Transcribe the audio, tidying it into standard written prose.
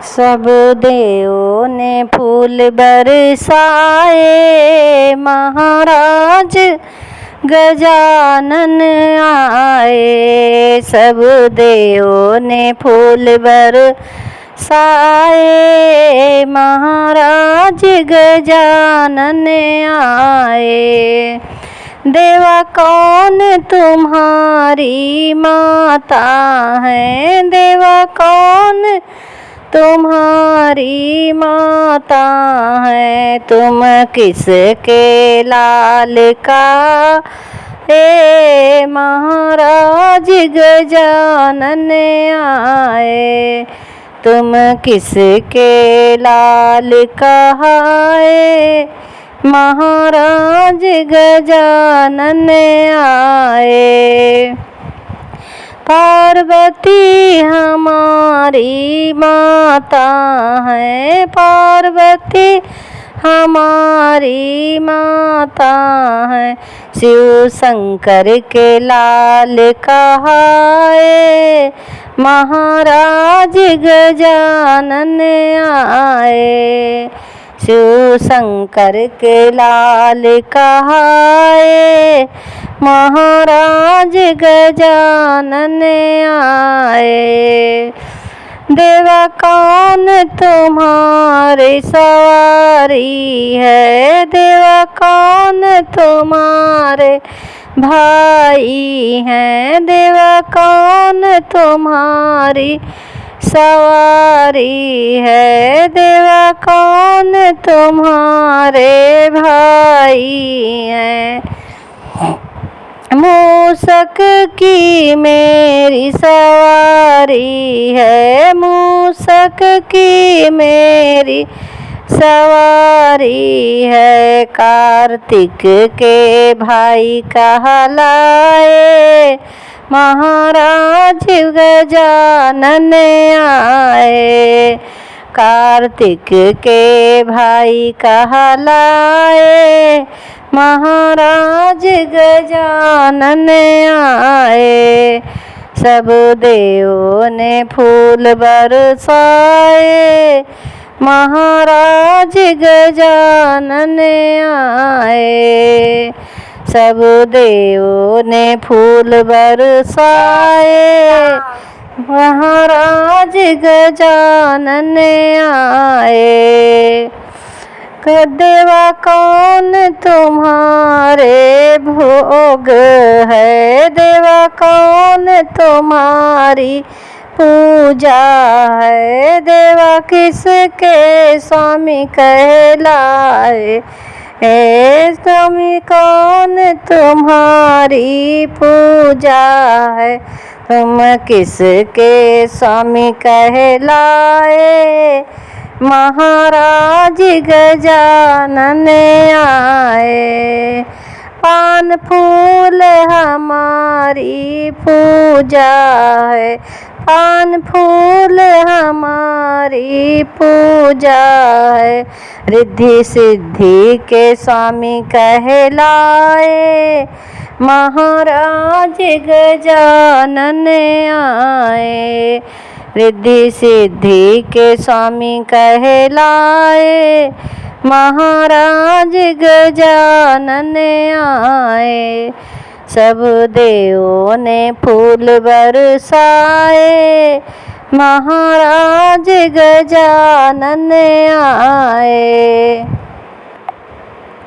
सब देवों ने फूल बरसाए, महाराज गजानन आए। सब देवों ने फूल बरसाए, महाराज गजानन आए। देवा कौन तुम्हारी माता है, देवा कौन तुम्हारी माता है। तुम किसके लाल का महाराज गजानन आए। तुम किसके लाल कहाए, महाराज गजानन आए। पार्वती हमारी माता है, पार्वती हमारी माता है। शिव शंकर के लाल कहाए, महाराज गजानन आए। शिव शंकर के लाल कहाए, महाराज गजानन आए। देवा कौन तुम्हारी सवारी है, देवा कौन तुम्हारे भाई हैं। देवा कौन तुम्हारी सवारी है, देवा कौन तुम्हारे भाई हैं। मूषक की मेरी सवारी है, मूषक की मेरी सवारी है। कार्तिक के भाई कहलाए, महाराज गजानन आए। कार्तिक के भाई कहलाए, महाराज गजानन आए। सब देवों ने फूल बरसाए, महाराज गजानन आए। सब देवों ने फूल बरसाए, महाराज गजानन आए। देवा कौन तुम्हारे भोग है, देवा कौन तुम्हारी पूजा है। देवा किसके स्वामी कहलाए, स्वामी कौन तुम्हारी पूजा है। तुम किसके स्वामी कहलाए, महाराज गजानन आए। पान फूल हमारी पूजा है, पान फूल हमारी पूजा है। रिद्धि सिद्धि के स्वामी कहलाए, महाराज गजानन आए। रिद्धि सिद्धि के स्वामी कहलाए, महाराज गजानन आए। सब देवों ने फूल बरसाए, महाराज गजानन आए।